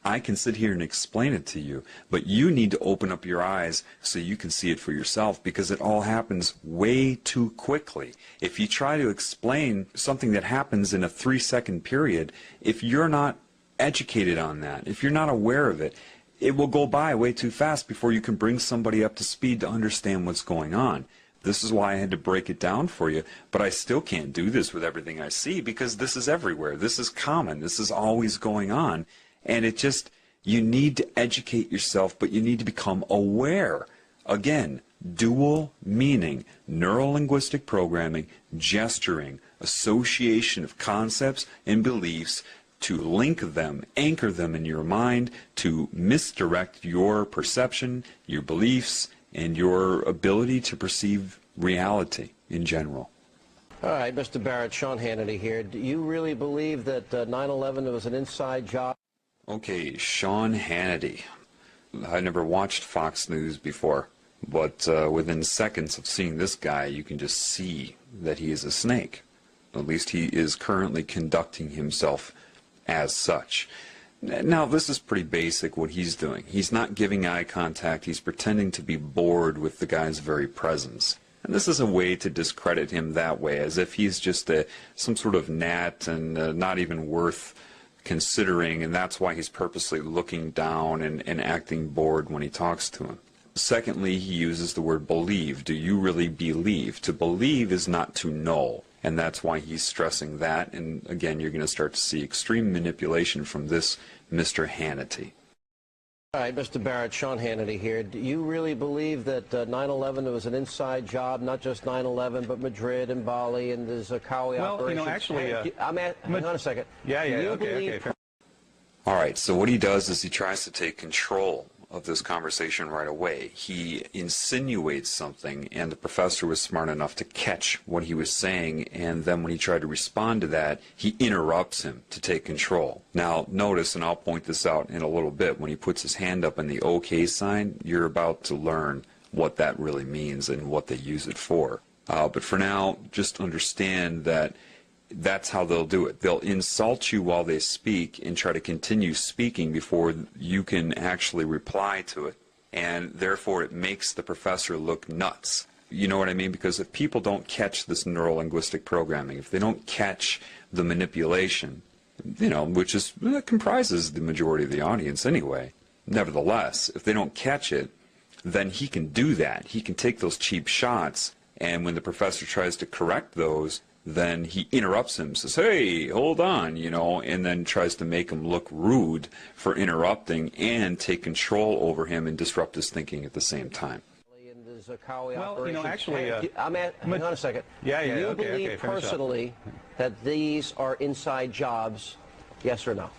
I can sit here and explain it to you, but you need to open up your eyes so you can see it for yourself, because it all happens way too quickly. If you try to explain something that happens in a 3-second period, if you're not educated on that, if you're not aware of it, it will go by way too fast before you can bring somebody up to speed to understand what's going on. This is why I had to break it down for you, but I still can't do this with everything I see, because this is everywhere. This is common. This is always going on. And it just, you need to educate yourself, but you need to become aware. Again, dual meaning, neuro-linguistic programming, gesturing, association of concepts and beliefs to link them, anchor them in your mind, to misdirect your perception, your beliefs, and your ability to perceive reality in general. All right, Mr. Barrett, Sean Hannity here. Do you really believe that 9/11 was an inside job? Okay, Sean Hannity. I never watched Fox News before, but within seconds of seeing this guy, you can just see that he is a snake. At least he is currently conducting himself as such. Now, this is pretty basic what he's doing. He's not giving eye contact. He's pretending to be bored with the guy's very presence. And this is a way to discredit him that way, as if he's just some sort of gnat and not even worth considering, and that's why he's purposely looking down and acting bored when he talks to him. Secondly, he uses the word believe. Do you really believe? To believe is not to know, and that's why he's stressing that. And again, you're going to start to see extreme manipulation from this Mr. Hannity. All right, Mr. Barrett, Sean Hannity here. Do you really believe that 9/11 was an inside job, not just 9/11, but Madrid and Bali and the Zakawi operation? Well, you know, actually... hang on a second. Okay. All right, so what he does is he tries to take control of this conversation right away. He insinuates something, and the professor was smart enough to catch what he was saying, and then when he tried to respond to that, he interrupts him to take control. Now, notice, and I'll point this out in a little bit, when he puts his hand up in the OK sign, you're about to learn what that really means and what they use it for. But for now, just understand that that's how they'll do it. They'll insult you while they speak and try to continue speaking before you can actually reply to it. And therefore it makes the professor look nuts. You know what I mean? Because if people don't catch this neuro-linguistic programming, if they don't catch the manipulation, you know, which is comprises the majority of the audience anyway, nevertheless, if they don't catch it, then he can do that. He can take those cheap shots, and when the professor tries to correct those, then he interrupts him, says, hey, hold on, you know, and then tries to make him look rude for interrupting and take control over him and disrupt his thinking at the same time. Well, you know, actually... hang on a second. Do you believe personally that these are inside jobs, yes or no?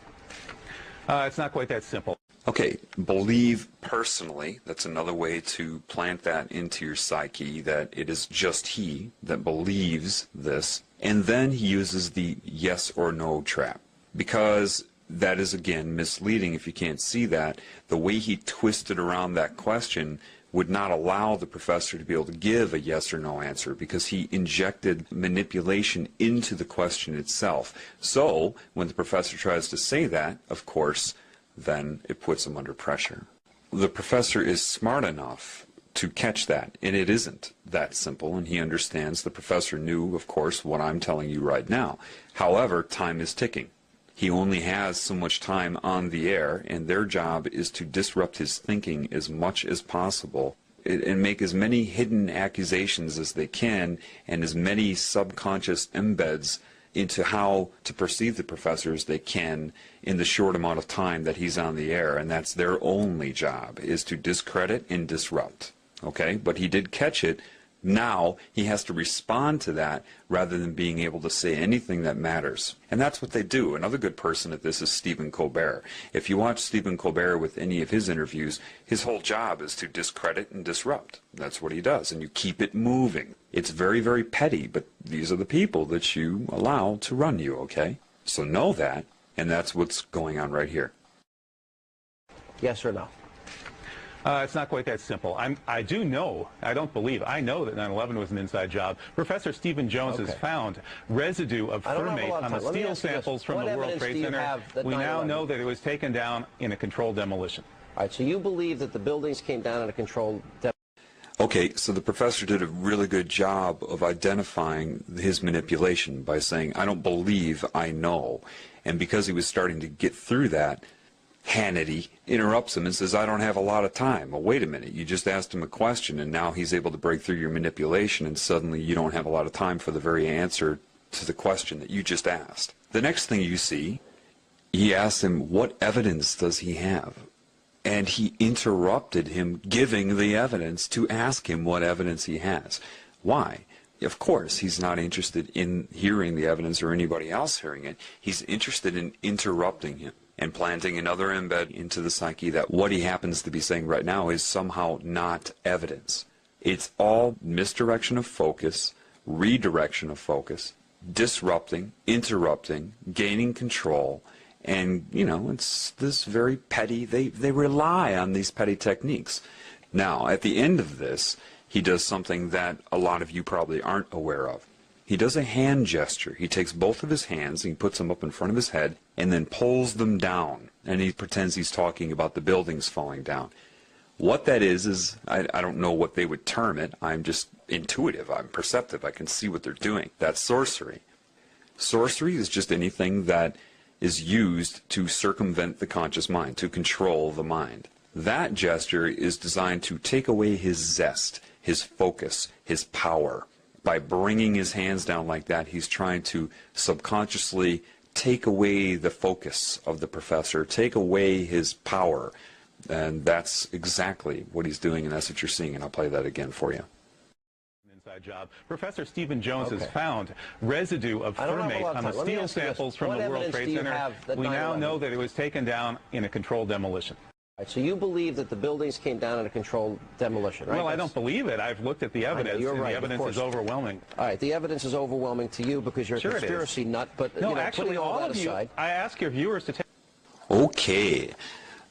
It's not quite that simple. Okay, believe personally, that's another way to plant that into your psyche, that it is just he that believes this, and then he uses the yes or no trap, because that is, again, misleading if you can't see that. The way he twisted around that question would not allow the professor to be able to give a yes or no answer, because he injected manipulation into the question itself. So, when the professor tries to say that, of course, then it puts him under pressure. The professor is smart enough to catch that, and it isn't that simple, and he understands. The professor knew, of course, what I'm telling you right now. However, time is ticking. He only has so much time on the air, and their job is to disrupt his thinking as much as possible and make as many hidden accusations as they can and as many subconscious embeds into how to perceive the professor as they can in the short amount of time that he's on the air, and that's their only job, is to discredit and disrupt. Okay? But he did catch it. Now he has to respond to that rather than being able to say anything that matters. And that's what they do. Another good person at this is Stephen Colbert. If you watch Stephen Colbert with any of his interviews, his whole job is to discredit and disrupt. That's what he does, and you keep it moving. It's very, very petty, but these are the people that you allow to run you, okay? So know that, and that's what's going on right here. Yes or no? It's not quite that simple. I do know, I don't believe, I know that 9/11 was an inside job. Professor Stephen Jones has found residue of thermate on the steel samples from the World Trade Center. We now know that it was taken down in a controlled demolition. All right, so you believe that the buildings came down in a controlled demolition? Okay, so the professor did a really good job of identifying his manipulation by saying, I don't believe, I know. And because he was starting to get through that, Hannity interrupts him and says, I don't have a lot of time. Well, wait a minute, you just asked him a question, and now he's able to break through your manipulation, and suddenly you don't have a lot of time for the very answer to the question that you just asked. The next thing you see, he asks him, what evidence does he have? And he interrupted him giving the evidence to ask him what evidence he has. Why? Of course, he's not interested in hearing the evidence or anybody else hearing it. He's interested in interrupting him and planting another embed into the psyche that what he happens to be saying right now is somehow not evidence. It's all misdirection of focus, redirection of focus, disrupting, interrupting, gaining control, and, you know, it's this very petty, they rely on these petty techniques. Now, at the end of this, he does something that a lot of you probably aren't aware of. He does a hand gesture. He takes both of his hands and he puts them up in front of his head and then pulls them down. And he pretends he's talking about the buildings falling down. What that is I don't know what they would term it. I'm just intuitive. I'm perceptive. I can see what they're doing. That's sorcery. Sorcery is just anything that is used to circumvent the conscious mind, to control the mind. That gesture is designed to take away his zest, his focus, his power. By bringing his hands down like that, he's trying to subconsciously take away the focus of the professor, take away his power. And that's exactly what he's doing, and that's what you're seeing, and I'll play that again for you. Inside job. Professor Stephen Jones has found residue of thermate on the steel samples from the World Trade Center. We now know that it was taken down in a controlled demolition. Right, so you believe that the buildings came down in a controlled demolition, right? Well, I don't believe it. I've looked at the evidence, you're right, the evidence is overwhelming. All right, the evidence is overwhelming to you because you're a conspiracy nut, but no, you know, actually, all of you, aside, I ask your viewers to take... Okay.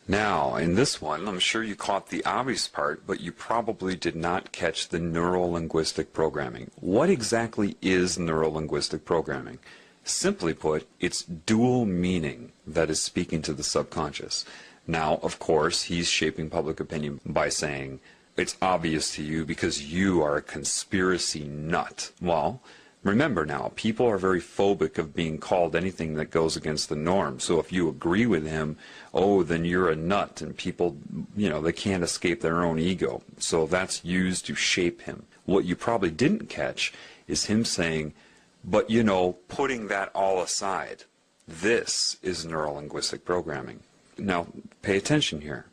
Now, in this one, I'm sure you caught the obvious part, but you probably did not catch the neuro-linguistic programming. What exactly is neuro-linguistic programming? Simply put, it's dual meaning that is speaking to the subconscious. Now, of course, he's shaping public opinion by saying, it's obvious to you because you are a conspiracy nut. Well, remember now, people are very phobic of being called anything that goes against the norm. So if you agree with him, oh, then you're a nut. And people, you know, they can't escape their own ego. So that's used to shape him. What you probably didn't catch is him saying, but, you know, putting that all aside, this is neuro-linguistic programming. Now, pay attention here.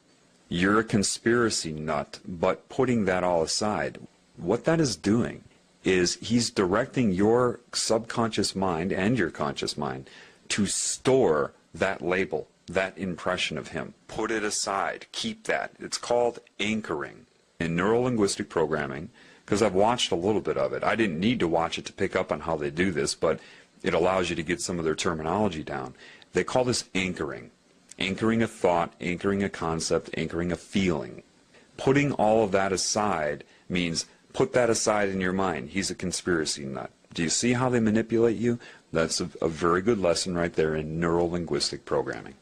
You're a conspiracy nut, but putting that all aside, what that is doing is he's directing your subconscious mind and your conscious mind to store that label, that impression of him. Put it aside. Keep that. It's called anchoring. In neuro-linguistic programming, because I've watched a little bit of it, I didn't need to watch it to pick up on how they do this, but it allows you to get some of their terminology down. They call this anchoring. Anchoring a thought, anchoring a concept, anchoring a feeling. Putting all of that aside means put that aside in your mind. He's a conspiracy nut. Do you see how they manipulate you? That's a very good lesson right there in neuro-linguistic programming.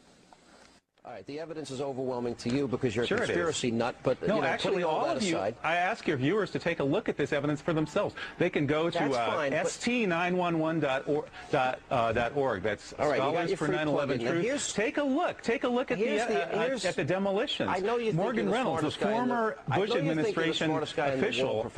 all right, the evidence is overwhelming to you because you're a conspiracy nut, but no, you know, actually, all of you, aside, I ask your viewers to take a look at this evidence for themselves. They can go to st911.org. That's Scholars for 9/11 Truth. Take a look. Take a look at the demolitions. I know you Morgan Reynolds, a former Bush administration official.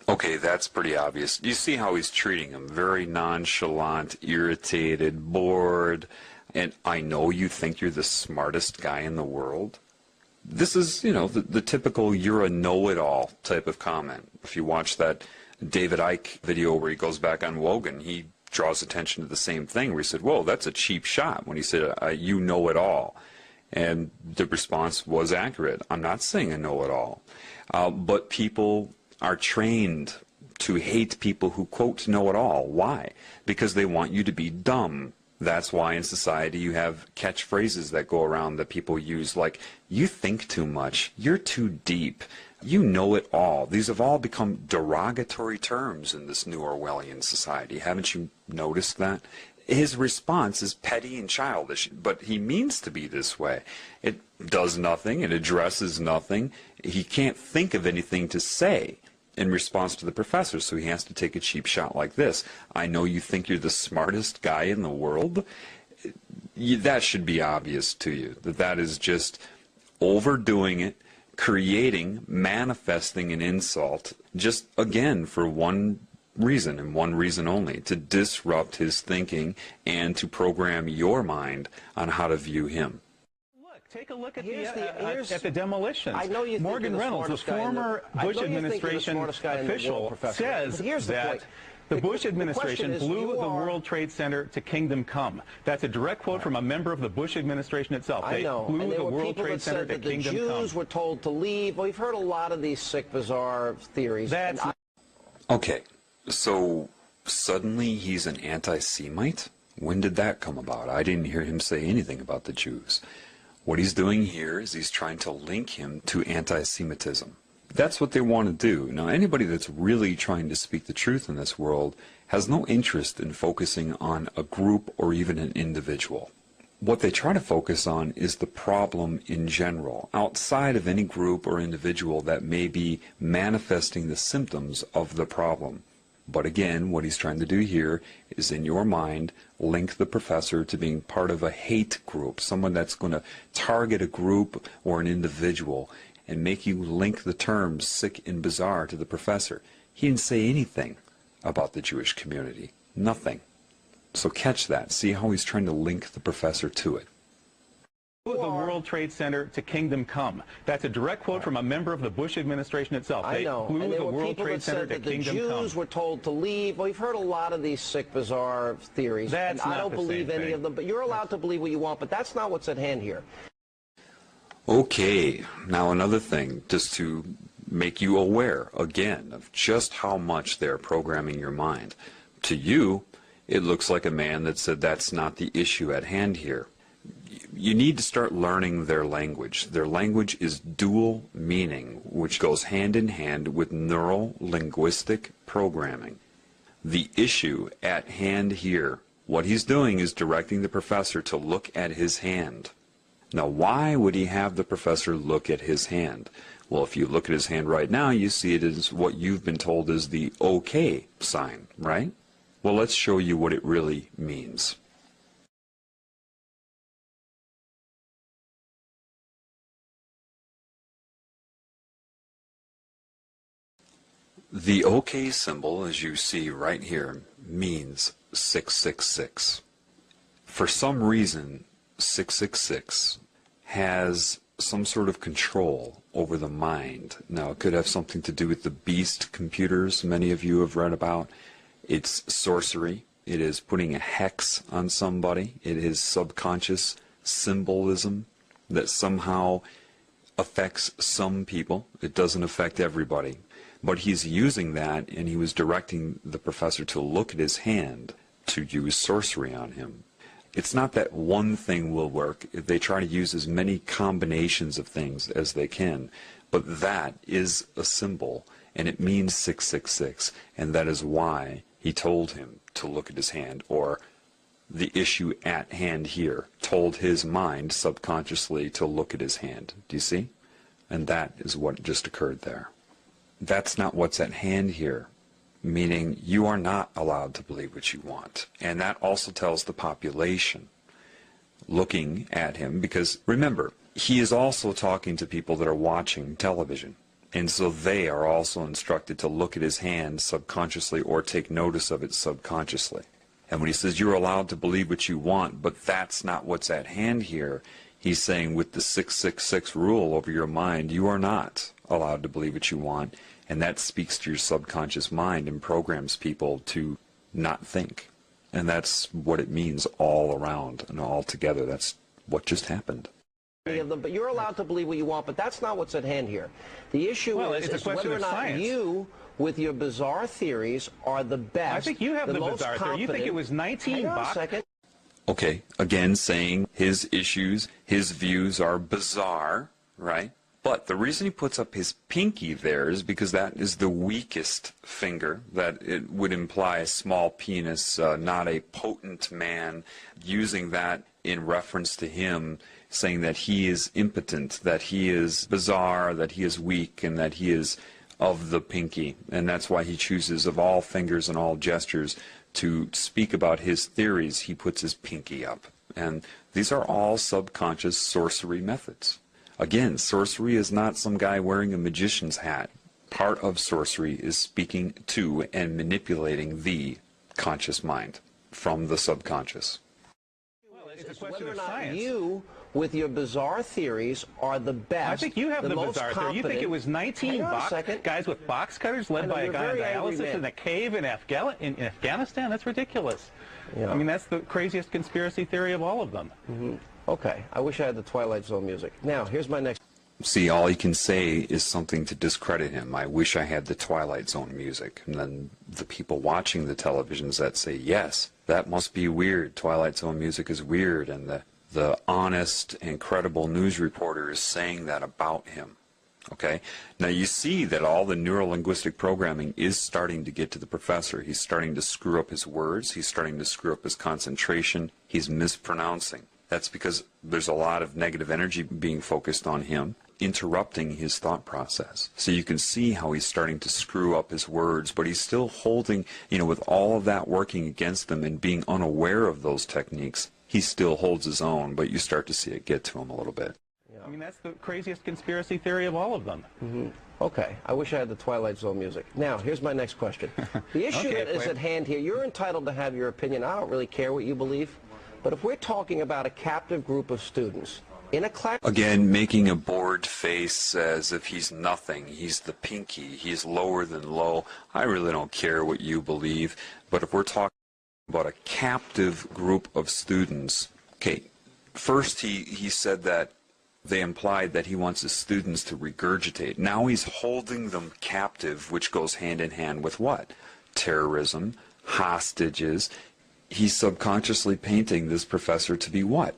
Okay, that's pretty obvious. You see how he's treating him. Very nonchalant, irritated, bored. And I know you think you're the smartest guy in the world. This is, you know, the typical you're a know-it-all type of comment. If you watch that David Icke video where he goes back on Wogan, he draws attention to the same thing where he said, whoa, that's a cheap shot, when he said, you know it all. And the response was accurate. I'm not saying I know it all. But people are trained to hate people who, quote, know it all. Why? Because they want you to be dumb. That's why in society you have catchphrases that go around that people use, like, you think too much, you're too deep, you know it all. These have all become derogatory terms in this new Orwellian society. Haven't you noticed that? His response is petty and childish, but he means to be this way. It does nothing, it addresses nothing. He can't think of anything to say in response to the professor, so he has to take a cheap shot like this. I know you think you're the smartest guy in the world. That should be obvious to you, that that is just overdoing it, creating, manifesting an insult, just again for one reason and one reason only, to disrupt his thinking and to program your mind on how to view him. Take a look at the demolitions. I know you Morgan Reynolds, the former Bush administration official, says that the Bush administration blew the World Trade Center to kingdom come. That's a direct quote from a member of the Bush administration itself. They blew the World Trade Center to kingdom come. The Jews were told to leave. Well, we've heard a lot of these sick, bizarre theories. Okay, so suddenly he's an anti-Semite? When did that come about? I didn't hear him say anything about the Jews. What he's doing here is he's trying to link him to anti-Semitism. That's what they want to do. Now, anybody that's really trying to speak the truth in this world has no interest in focusing on a group or even an individual. What they try to focus on is the problem in general, outside of any group or individual that may be manifesting the symptoms of the problem. But again, what he's trying to do here is, in your mind, link the professor to being part of a hate group, someone that's going to target a group or an individual and make you link the terms sick and bizarre to the professor. He didn't say anything about the Jewish community. Nothing. So catch that. See how he's trying to link the professor to it. The World Trade Center to kingdom come. That's a direct quote from a member of the Bush administration itself. They blew the World Trade Center to kingdom come. The Jews were told to leave. Well, we've heard a lot of these sick, bizarre theories. And I don't believe any of them, but you're allowed to believe what you want, but that's not what's at hand here. Okay, now another thing, just to make you aware, again, of just how much they're programming your mind. To you, it looks like a man that said that's not the issue at hand here. You need to start learning their language. Their language is dual meaning, which goes hand in hand with neuro-linguistic programming. The issue at hand here, what he's doing is directing the professor to look at his hand. Now, why would he have the professor look at his hand? Well, if you look at his hand right now, you see it as what you've been told is the OK sign, right? Well, let's show you what it really means. The OK symbol, as you see right here, means 666. For some reason, 666 has some sort of control over the mind. Now, it could have something to do with the beast computers many of you have read about. It's sorcery. It is putting a hex on somebody. It is subconscious symbolism that somehow affects some people. It doesn't affect everybody. But he's using that, and he was directing the professor to look at his hand to use sorcery on him. It's not that one thing will work. They try to use as many combinations of things as they can. But that is a symbol, and it means 666, and that is why he told him to look at his hand, or the issue at hand here told his mind subconsciously to look at his hand. Do you see? And that is what just occurred there. That's not what's at hand here, meaning you are not allowed to believe what you want. And that also tells the population looking at him, because remember, he is also talking to people that are watching television. And so they are also instructed to look at his hand subconsciously or take notice of it subconsciously. And when he says you're allowed to believe what you want, but that's not what's at hand here, he's saying with the 666 rule over your mind, you are not allowed to believe what you want. And that speaks to your subconscious mind and programs people to not think. And that's what it means all around and all together. That's what just happened. Of them, but you're allowed to believe what you want, but that's not what's at hand here. The issue is whether or not you, with your bizarre theories, are the best. I think you have the bizarre theory. You think it was 19 bucks? Okay, again saying his issues, his views are bizarre, right? But the reason he puts up his pinky there is because that is the weakest finger, that it would imply a small penis, not a potent man, using that in reference to him, saying that he is impotent, that he is bizarre, that he is weak, and that he is of the pinky. And that's why he chooses, of all fingers and all gestures, to speak about his theories, he puts his pinky up. And these are all subconscious sorcery methods. Again, sorcery is not some guy wearing a magician's hat. Part of sorcery is speaking to and manipulating the conscious mind from the subconscious. Well, it's a question whether or of not science. You, with your bizarre theories, are the best. I think you have the bizarre theory. You think it was 19 guys with box cutters led by a guy on dialysis in a cave in Afghanistan? That's ridiculous. Yeah. I mean, that's the craziest conspiracy theory of all of them. Mm-hmm. Okay, I wish I had the Twilight Zone music. Now, here's my next... See, all he can say is something to discredit him. I wish I had the Twilight Zone music. And then the people watching the televisions that say, yes, that must be weird. Twilight Zone music is weird. And the honest and credible news reporter is saying that about him. Okay? Now you see that all the neuro-linguistic programming is starting to get to the professor. He's starting to screw up his words. He's starting to screw up his concentration. He's mispronouncing. That's because there's a lot of negative energy being focused on him, interrupting his thought process. So you can see how he's starting to screw up his words, but he's still holding, with all of that working against him and being unaware of those techniques, he still holds his own, but you start to see it get to him a little bit. I mean, that's the craziest conspiracy theory of all of them. Mm-hmm. Okay, I wish I had the Twilight Zone music. Now, here's my next question. The issue that is at hand here, you're entitled to have your opinion. I don't really care what you believe. But if we're talking about a captive group of students in a class... Again, making a bored face as if he's nothing. He's the pinky. He's lower than low. I really don't care what you believe. But if we're talking about a captive group of students... Okay, first he said that they implied that he wants his students to regurgitate. Now he's holding them captive, which goes hand in hand with what? Terrorism, hostages... He's subconsciously painting this professor to be what?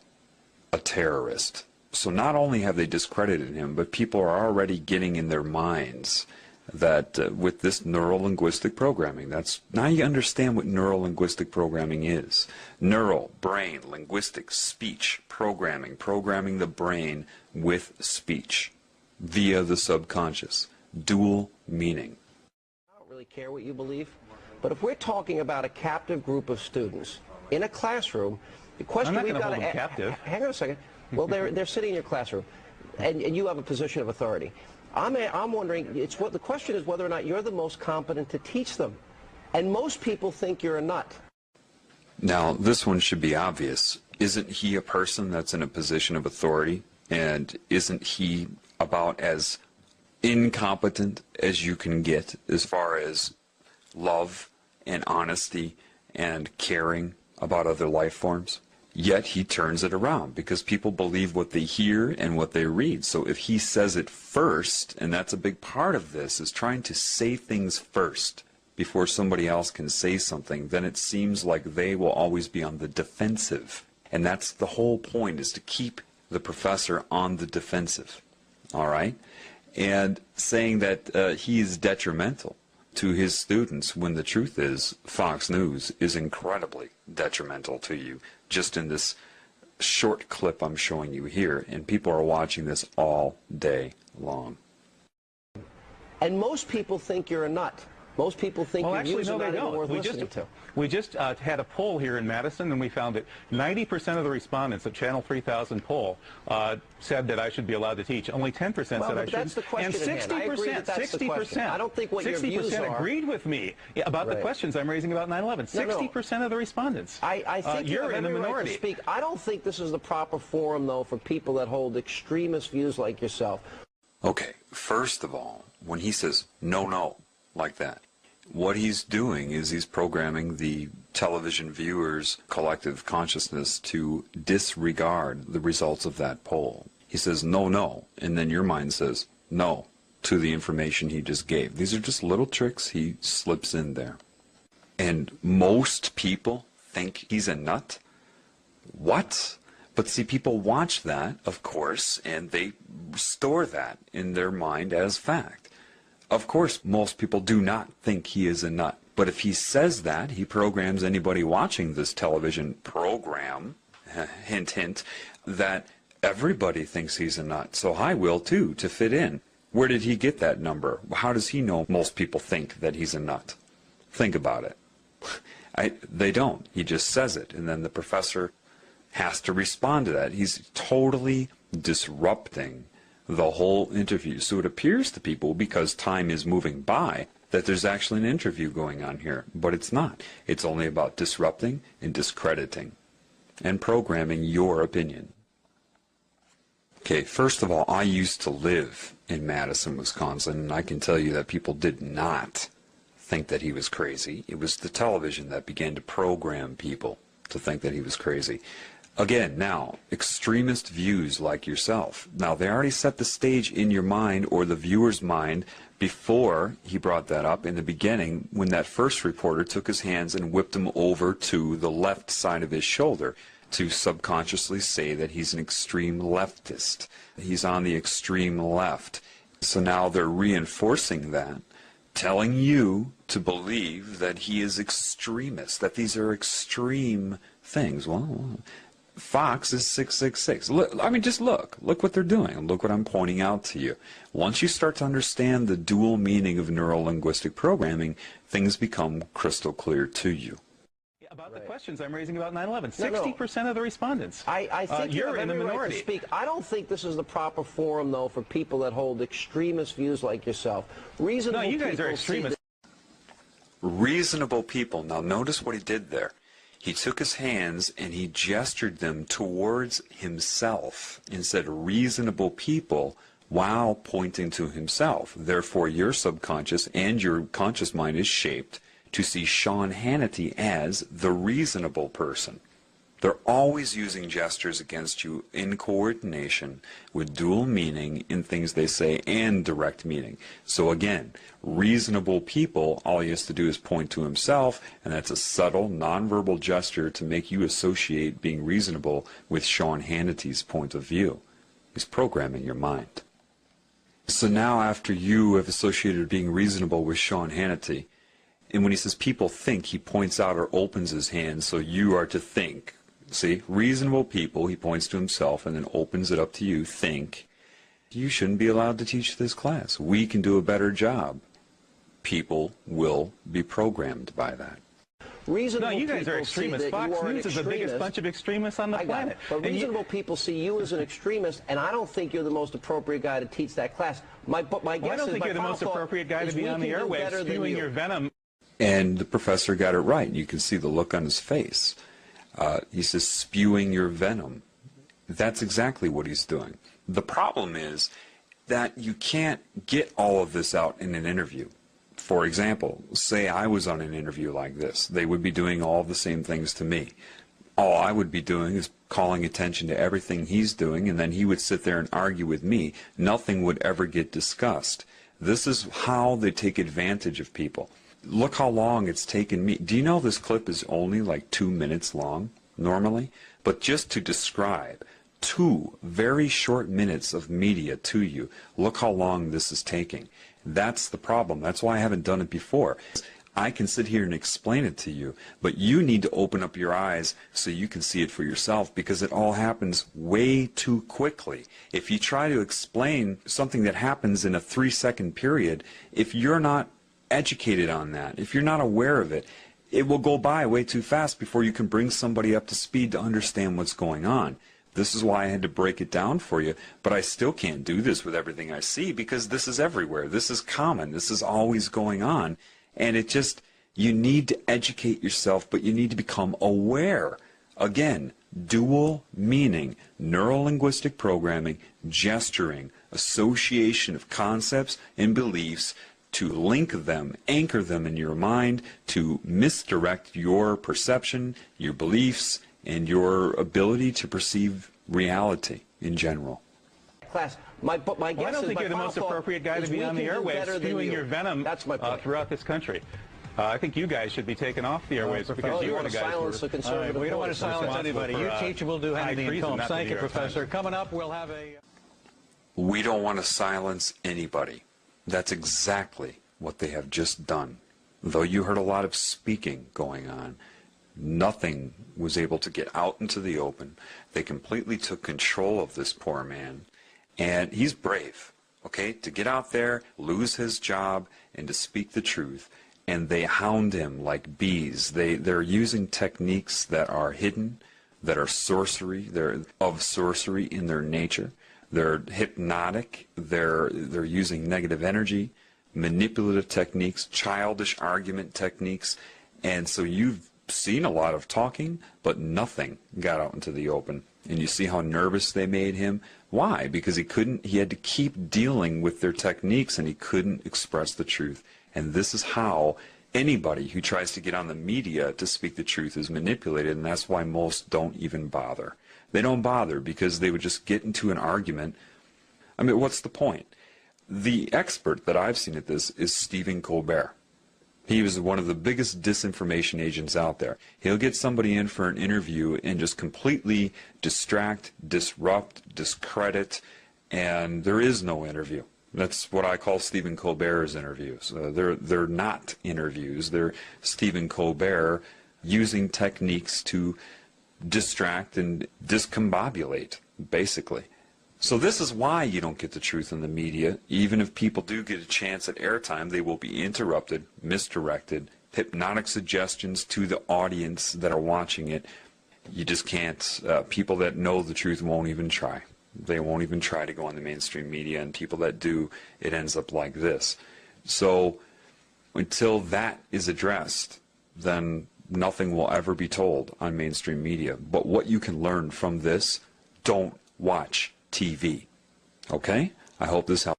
A terrorist. So not only have they discredited him, but people are already getting in their minds that with this neuro-linguistic programming, now you understand what neuro-linguistic programming is. Neural, brain, linguistic, speech, programming the brain with speech via the subconscious. Dual meaning. I don't really care what you believe. But if we're talking about a captive group of students in a classroom, the question we've got to captive. Hang on a second. Well, they're sitting in your classroom, and you have a position of authority. I'm wondering. The question is whether or not you're the most competent to teach them, and most people think you're a nut. Now, this one should be obvious. Isn't he a person that's in a position of authority, and isn't he about as incompetent as you can get as far as love and honesty and caring about other life forms? Yet he turns it around because people believe what they hear and what they read. So if he says it first, and that's a big part of this, is trying to say things first before somebody else can say something, then it seems like they will always be on the defensive. And that's the whole point, is to keep the professor on the defensive. All right? And saying that he is detrimental to his students, when the truth is Fox News is incredibly detrimental to you, just in this short clip I'm showing you here, and people are watching this all day long. And most people think you're a nut. Most people think your views are not even worth listening to. We just had a poll here in Madison, and we found that 90% of the respondents at Channel 3000 poll said that I should be allowed to teach. Only 10% said I shouldn't. That's the question. And 60%, I don't think what your views are. agreed with me about the questions I'm raising about 9/11. 60% of the respondents. I think you're in the minority. Right to speak. I don't think this is the proper forum, though, for people that hold extremist views like yourself. Okay, first of all, when he says no, like that, what he's doing is he's programming the television viewers' collective consciousness to disregard the results of that poll. He says no, and then your mind says no to the information he just gave. These are just little tricks he slips in there. And most people think he's a nut. What? But see, people watch that, of course, and they store that in their mind as fact. Of course, most people do not think he is a nut. But if he says that, he programs anybody watching this television program, hint, hint, that everybody thinks he's a nut. So I will too, to fit in. Where did he get that number? How does he know most people think that he's a nut? Think about it. They don't. He just says it, and then the professor has to respond to that. He's totally disrupting the whole interview. So it appears to people, because time is moving by, that there's actually an interview going on here. But it's not. It's only about disrupting and discrediting and programming your opinion. Okay, first of all, I used to live in Madison, Wisconsin, and I can tell you that people did not think that he was crazy. It was the television that began to program people to think that he was crazy. Again, now, extremist views like yourself. Now, they already set the stage in your mind or the viewer's mind before he brought that up in the beginning, when that first reporter took his hands and whipped him over to the left side of his shoulder to subconsciously say that he's an extreme leftist. He's on the extreme left. So now they're reinforcing that, telling you to believe that he is extremist, that these are extreme things. Well, Fox is 666. Look, I mean, just look what they're doing. Look what I'm pointing out to you. Once you start to understand the dual meaning of neuro-linguistic programming, things become crystal clear to you. About the questions I'm raising about 9/11, 60% of the respondents. I think you're in the minority. Right to speak. I don't think this is the proper forum, though, for people that hold extremist views like yourself. Reasonable no, you guys people are extremists. Reasonable people. Now, notice what he did there. He took his hands and he gestured them towards himself and said reasonable people while pointing to himself. Therefore, your subconscious and your conscious mind is shaped to see Sean Hannity as the reasonable person. They're always using gestures against you in coordination with dual meaning in things they say and direct meaning. So again, reasonable people, all he has to do is point to himself, and that's a subtle, nonverbal gesture to make you associate being reasonable with Sean Hannity's point of view. He's programming your mind. So now after you have associated being reasonable with Sean Hannity, and when he says people think, he points out or opens his hand, so you are to think. See, reasonable people, he points to himself and then opens it up to you, think. You shouldn't be allowed to teach this class. We can do a better job. People will be programmed by that. Reasonable no, you guys are people extremists. Fox News is the biggest bunch of extremists on the planet. But reasonable people see you as an extremist, and I don't think you're the most appropriate guy to teach that class. My guess I don't think you're the most appropriate guy to be on the airwaves spewing your venom. And the professor got it right. You can see the look on his face. He says, spewing your venom. That's exactly what he's doing. The problem is that you can't get all of this out in an interview. For example, say I was on an interview like this. They would be doing all the same things to me. All I would be doing is calling attention to everything he's doing, and then he would sit there and argue with me. Nothing would ever get discussed. This is how they take advantage of people. Look how long it's taken me. Do you know this clip is only like 2 minutes long, normally? But just to describe 2 very short minutes of media to you, look how long this is taking. That's the problem. That's why I haven't done it before. I can sit here and explain it to you, but you need to open up your eyes so you can see it for yourself, because it all happens way too quickly. If you try to explain something that happens in a 3-second period, if you're not educated on that, if you're not aware of it, it will go by way too fast before you can bring somebody up to speed to understand what's going on. This is why I had to break it down for you, but I still can't do this with everything I see, because this is everywhere. This is common. This is always going on. And it just, you need to educate yourself, but you need to become aware. Again, dual meaning, neuro-linguistic programming, gesturing, association of concepts and beliefs, to link them, anchor them in your mind, to misdirect your perception, your beliefs, and your ability to perceive reality in general. Class, my guess I don't think you're the most appropriate guy to be on the airwaves spewing your venom That's my point. Throughout this country. I think you guys should be taken off the airwaves because you are the guys who are... We don't want to silence anybody. You teach and we'll do Hannity and Combs. Thank you, Professor. Coming up, we'll have a... We don't want to silence anybody. That's exactly what they have just done. Though you heard a lot of speaking going on, nothing was able to get out into the open. They completely took control of this poor man. And he's brave, okay, to get out there, lose his job, and to speak the truth. And they hound him like bees. They're using techniques that are hidden, that are sorcery. They're of sorcery in their nature. They're hypnotic. They're using negative energy, manipulative techniques, childish argument techniques. And so you've seen a lot of talking, but nothing got out into the open. And you see how nervous they made him. Why? Because he had to keep dealing with their techniques, and he couldn't express the truth. And this is how anybody who tries to get on the media to speak the truth is manipulated, and that's why most don't even bother. They don't bother because they would just get into an argument. I mean, what's the point? The expert that I've seen at this is Stephen Colbert. He was one of the biggest disinformation agents out there. He'll get somebody in for an interview and just completely distract, disrupt, discredit, and there is no interview. That's what I call Stephen Colbert's interviews. They're not interviews. They're Stephen Colbert using techniques to distract and discombobulate, basically. So this is why you don't get the truth in the media. Even if people do get a chance at airtime, they will be interrupted, misdirected, hypnotic suggestions to the audience that are watching it. You just can't. People that know the truth won't even try. They won't even try to go on the mainstream media, and people that do, it ends up like this. So until that is addressed, then nothing will ever be told on mainstream media. But what you can learn from this, don't watch TV. Okay? I hope this helps.